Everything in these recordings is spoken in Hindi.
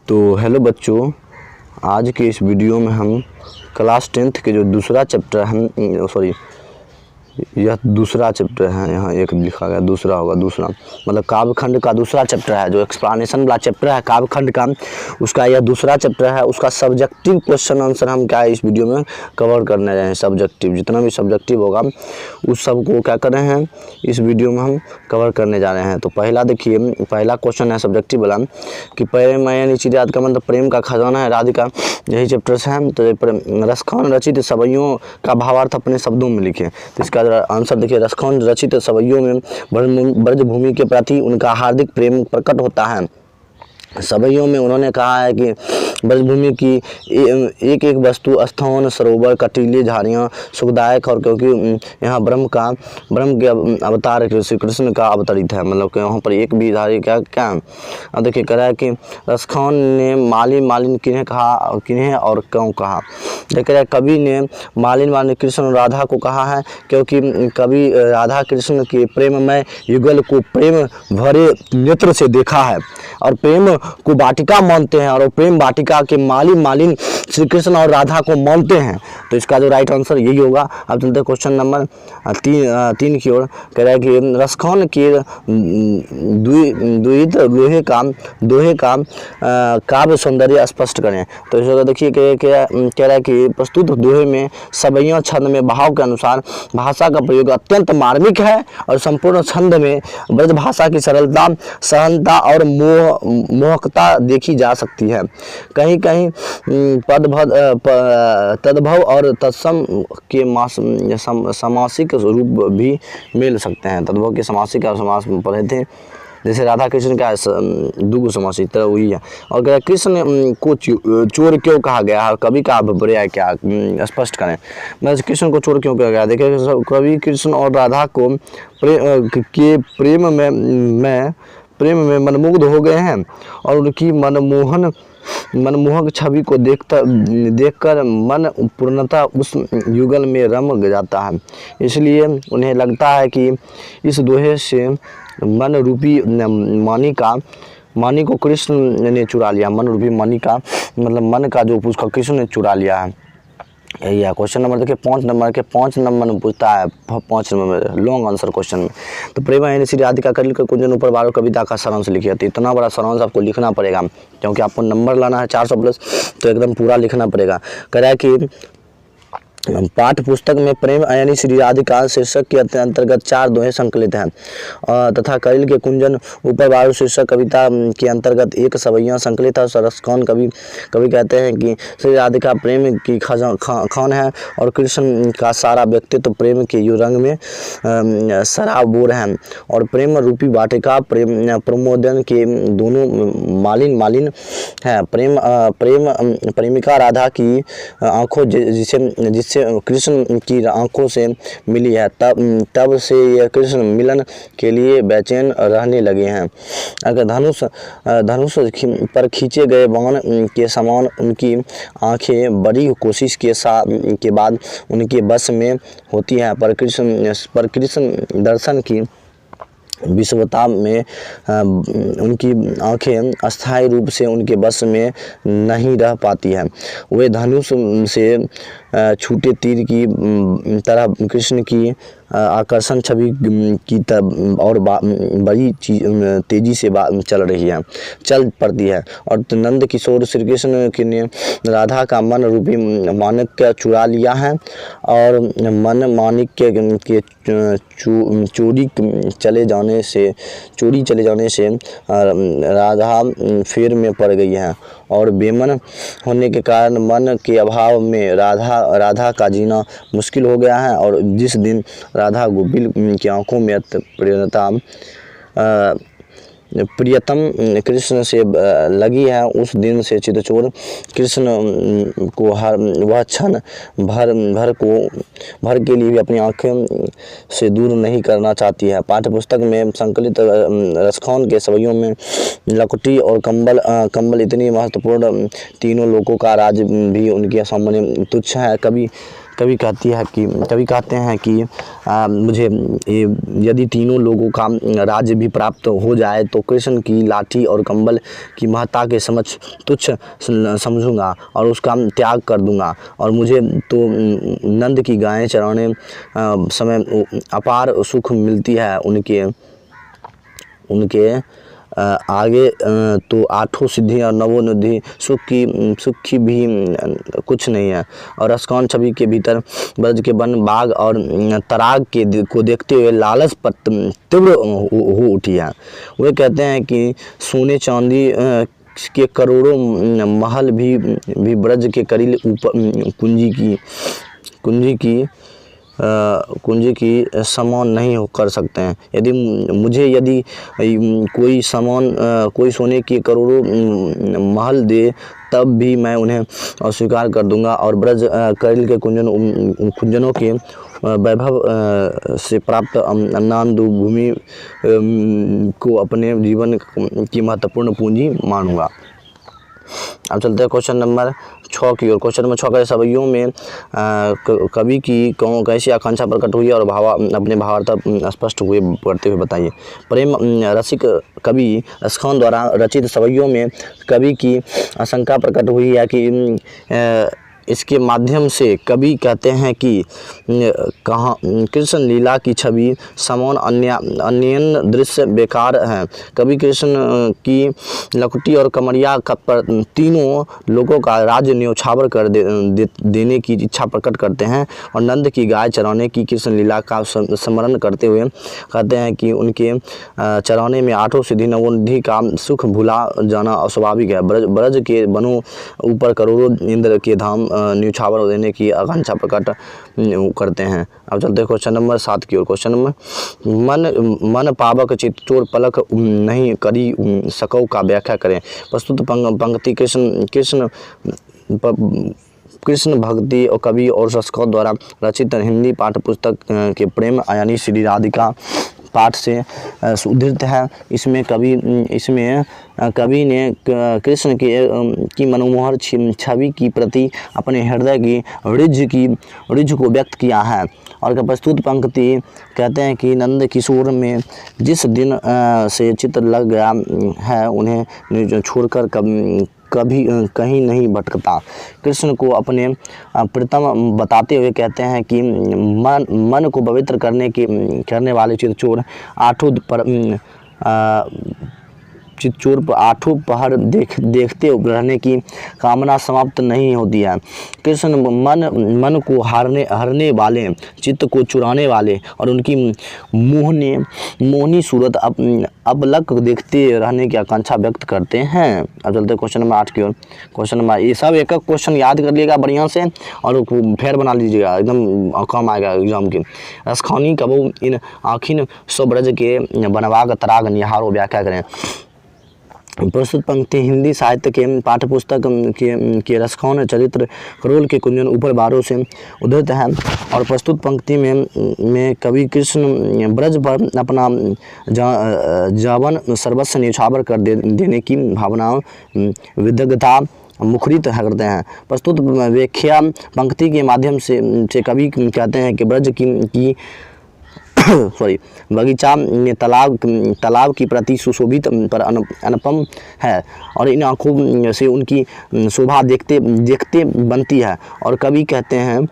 तो हेलो बच्चों, आज के इस वीडियो में हम क्लास 10th के जो दूसरा चैप्टर है, यह दूसरा चैप्टर है। यहाँ एक लिखा गया दूसरा होगा, दूसरा मतलब काव्यखंड का दूसरा चैप्टर है। जो एक्सप्लेनेशन वाला चैप्टर है काव्यखंड का, उसका यह दूसरा चैप्टर है। उसका सब्जेक्टिव क्वेश्चन आंसर हम क्या है इस वीडियो में कवर करने रहे हैं। सब्जेक्टिव जितना भी सब्जेक्टिव होगा उस सब को क्या कर रहे हैं इस वीडियो में हम कवर करने जा रहे हैं। तो पहला देखिए, पहला क्वेश्चन है सब्जेक्टिव वाला कि प्रेम यानी चिराद का मतलब प्रेम का खजाना है राधिका, यही चैप्टर से है। तो रसखान रचित सवैयों का भावार्थ अपने शब्दों में लिखे। तो इसका आंसर देखिए, रसखान रचित सवैयों में ब्रजभूमि के प्रति उनका हार्दिक प्रेम प्रकट होता है। सवैयों में उन्होंने कहा है कि ब्रजभूमि की एक एक वस्तु, स्थान, सरोवर, कटीले, झाड़ियाँ सुखदायक, और क्योंकि यहाँ ब्रह्म के अवतार श्री कृष्ण का अवतरित है, मतलब कि वहाँ पर एक भी धारी क्या अब देखिए कह रहा है कि रसखान ने मालिन किन्हें और क्यों कहा। देख रहा है कवि ने मालिन कृष्ण और राधा को कहा है क्योंकि कवि राधा कृष्ण के प्रेममय युगल को प्रेम भरे नेत्र से देखा है और प्रेम को वाटिका मानते हैं, और प्रेम वाटिका के मालिन श्री कृष्ण और राधा को मानते हैं। तो इसका जो राइट आंसर यही होगा। अब चलते क्वेश्चन नंबर 3 की ओर। कह रहा है कि रसखान के दोहे का काव्य सौंदर्य स्पष्ट करें। तो इसको देखिए कह रहा है कि प्रस्तुत दोहे में सवैया छंद में भाव के अनुसार भाषा का प्रयोग अत्यंत मार्मिक है और संपूर्ण छंद में ब्रज भाषा की सरलता, सहनता और मोहकता देखी जा सकती है। कहीं कहीं तद्भव और तत्सम के समासिक रूप भी मिल सकते हैं। तद्भव के समासिक और समास पढ़े थे, जैसे राधा कृष्ण का दुगु समासिक तरह हुई है। और कृष्ण को चोर क्यों कहा गया है, कवि का अभिप्राय क्या स्पष्ट करें। मतलब कृष्ण को चोर क्यों कहा गया, देखिए कवि कृष्ण और राधा को प्रेम में मनमुग्ध हो गए हैं और उनकी मनमोहक छवि को देखकर मन पूर्णतः उस युगल में रम जाता है। इसलिए उन्हें लगता है कि इस दोहे से मन रूपी मानी को कृष्ण ने चुरा लिया। मन रूपी मानी का मतलब मन का जो उसका कृष्ण ने चुरा लिया है। यही है क्वेश्चन नंबर देखिए 5 नंबर में पूछता है 5 नंबर में लॉन्ग आंसर क्वेश्चन में। तो प्रेम यानी श्री राधिका कलिल के कुंजन ऊपर बारो कविता का सारांश लिखिए। तो इतना बड़ा सारांश आपको लिखना पड़ेगा क्योंकि आपको नंबर लाना है 400 प्लस, तो एकदम पूरा लिखना पड़ेगा। कह रहा है कि पाठ्य पुस्तक में प्रेम यानी श्री राधिका शीर्षक के अंतर्गत 4 दोहे संकलित हैं तथा कलिल के कुंजन ऊपर बारो शीर्षक कविता के अंतर्गत एक सवैया संकलित है। रसखान कवि कहते हैं कि श्री राधिका प्रेम की खान है और कृष्ण का सारा व्यक्तित्व प्रेम के रंग में सराबोर है, और प्रेम रूपी वाटिका प्रमोदन के दोनों मालिन है। प्रेमिका राधा की आंखों जिससे कृष्ण की आंखों से मिली है, तब से यह कृष्ण मिलन के लिए बेचैन रहने लगे हैं। अगर धनुष पर खींचे गए बाण के समान उनकी आंखें बड़ी कोशिश के बाद उनके बस में होती हैं, पर कृष्ण दर्शन की विषमता में उनकी आंखें अस्थायी रूप से उनके बस में नहीं रह पाती हैं। वे धनुष से छूटे तीर की तरह कृष्ण की आकर्षण छवि की तरफ और बड़ी तेजी से चल पड़ती है। और नंद किशोर श्री कृष्ण ने राधा का मन रूपी माणिक्य चुरा लिया है और मन माणिक्य के चोरी चले जाने से राधा फेर में पड़ गई है और बेमन होने के कारण मन के अभाव में राधा का जीना मुश्किल हो गया है। और जिस दिन राधा गोपिल की आंखों में प्रियतम कृष्ण से लगी है, उस दिन से चितचोर कृष्ण को वह क्षण भर के लिए भी अपनी आंखें से दूर नहीं करना चाहती है। पाठ्यपुस्तक में संकलित रसखान के सवैयों में लकुटी और कंबल इतनी महत्वपूर्ण तीनों लोगों का राज भी उनके सामने तुच्छ है। कवि कहते हैं कि मुझे यदि तीनों लोगों का राज्य भी प्राप्त हो जाए तो कृष्ण की लाठी और कंबल की महत्ता के समक्ष तुच्छ समझूंगा और उसका त्याग कर दूंगा, और मुझे तो नंद की गायें चराने समय अपार सुख मिलती है, उनके आगे तो आठों सिद्धि और नवों निधि सुख की भी कुछ नहीं है। और रसकौन छवि के भीतर ब्रज के वन बाग और तराग को देखते हुए लालच पर तीव्र हो उठी है। वे कहते हैं कि सोने चांदी के करोड़ों महल भी ब्रज के करील ऊपर कुंजी की समान नहीं कर सकते हैं। यदि कोई सोने के करोड़ों महल दे तब भी मैं उन्हें अस्वीकार कर दूंगा, और ब्रज करील के कुंजनों के वैभव से प्राप्त अन्नादु भूमि को अपने जीवन की महत्वपूर्ण पूंजी मानूंगा। अब चलते हैं क्वेश्चन नंबर 6 की ओर। क्वेश्चन नंबर 6 का सवैयों में कवि की कैसी आकांक्षा प्रकट हुई और अपने भावार्थ स्पष्ट हुए करते हुए बताइए। प्रेम रसिक कवि रसखान द्वारा रचित सवैयों में कवि की आशंका प्रकट हुई है कि इसके माध्यम से कवि कहते हैं कि कहाँ कृष्ण लीला की छवि समान अन्य दृश्य बेकार है। कवि कृष्ण की लकुटी और कमरिया पर तीनों लोगों का राज्य न्यौछावर कर देने की इच्छा प्रकट करते हैं, और नंद की गाय चराने की कृष्ण लीला का स्मरण करते हुए कहते हैं कि उनके चराने में आठों सिद्धि नवोनिधि का सुख भुला जाना अस्वाभाविक है। ब्रज के वनों ऊपर करोड़ों इंद्र के धाम न्यौछावर देने की आकांक्षा प्रकट करते हैं। अब चलते हैं क्वेश्चन नंबर 7 की ओर। क्वेश्चन नंबर मन पावक चित चोर पलक नहीं करी सकौ का व्याख्या करें। प्रस्तुत पंक्ति कृष्ण भक्ति और कवि और रसकौर द्वारा रचित हिंदी पाठ्य पुस्तक के प्रेम यानी श्री राधिका पाठ से उद्धृत है। इसमें कवि ने कृष्ण की मनोहर छवि की प्रति अपने हृदय की रिझ को व्यक्त किया है। और प्रस्तुत पंक्ति कहते हैं कि नंद किशोर में जिस दिन से चित्त लग गया है उन्हें छोड़कर कभी कहीं नहीं भटकता। कृष्ण को अपने प्रीतम बताते हुए कहते हैं कि मन को पवित्र करने वाले चितचोर आठों पहर देखते रहने की कामना समाप्त नहीं होती है। कृष्ण मन को हरने वाले, चित्त को चुराने वाले और उनकी मोहनी सूरत अबलक देखते रहने की आकांक्षा व्यक्त करते हैं। अब चलते क्वेश्चन नंबर 8 की ओर। क्वेश्चन नंबर ये सब एक क्वेश्चन याद कर लीजिएगा बढ़िया से और फेर बना लीजिएगा, एकदम काम आएगा एग्जाम के। रसखानी कबो इन आखिन सो ब्रज के बनवाग तराग निहारो व्याख्या करें। प्रस्तुत पंक्ति हिंदी साहित्य के पाठ्य पुस्तक के रसखान चरित्र करोल के कुंजन ऊपर बारों से उद्धृत है। और प्रस्तुत पंक्ति में कवि कृष्ण ब्रज पर अपना जावन सर्वस्व न्यौछावर कर देने की भावना विदग्धता मुखरित करते हैं। प्रस्तुत व्याख्या पंक्ति के माध्यम से कवि कहते हैं कि ब्रज की बगीचा में तालाब की प्रति सुशोभित पर अनुपम है और इन आँखों से उनकी शोभा देखते बनती है। और कवि कहते हैं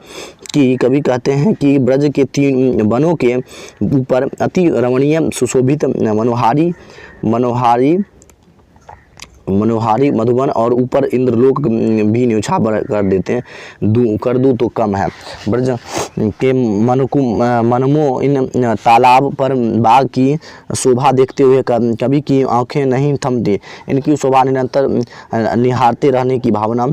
कि ब्रज के तीन वनों के ऊपर अति रमणीय सुशोभित मनोहारी मधुबन और ऊपर इंद्रलोक भी न्यौछावर कर दूं तो कम है। ब्रज के मनमो इन तालाब पर बाग की शोभा देखते हुए कवि की आंखें नहीं थमती। इनकी शोभा निरंतर निहारते रहने की भावना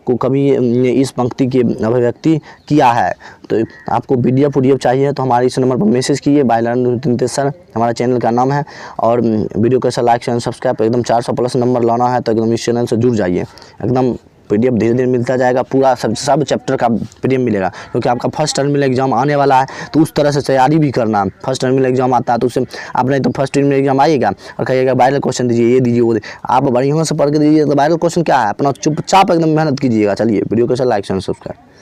को कवि ने इस पंक्ति की अभिव्यक्ति किया है। तो आपको PDF चाहिए तो हमारे इस नंबर पर मैसेज कीजिए। बायलर्न सर हमारा चैनल का नाम है। और वीडियो को लाइक शेयर सब्सक्राइब एकदम 400+ नंबर लाना है तो एकदम इस चैनल से जुड़ जाइए। एकदम PDF धीरे धीरे मिलता जाएगा, पूरा सब चैप्टर का PDF मिलेगा, क्योंकि आपका फर्स्ट टर्मिनल एग्जाम आने वाला है तो उस तरह से तैयारी भी करना। फर्स्ट टर्मिनल एग्जाम आता है तो उससे आप नहीं तो फर्स्ट टर्मिनल एग्जाम आइएगा और कहिएगा वायरल क्वेश्चन दीजिए, ये दीजिए वो आप बढ़िया से पढ़ के दीजिए। तो वायरल क्वेश्चन क्या है, अपना चुपचाप एकदम मेहनत कीजिएगा। चलिए वीडियो को लाइक शेयर सब्सक्राइब।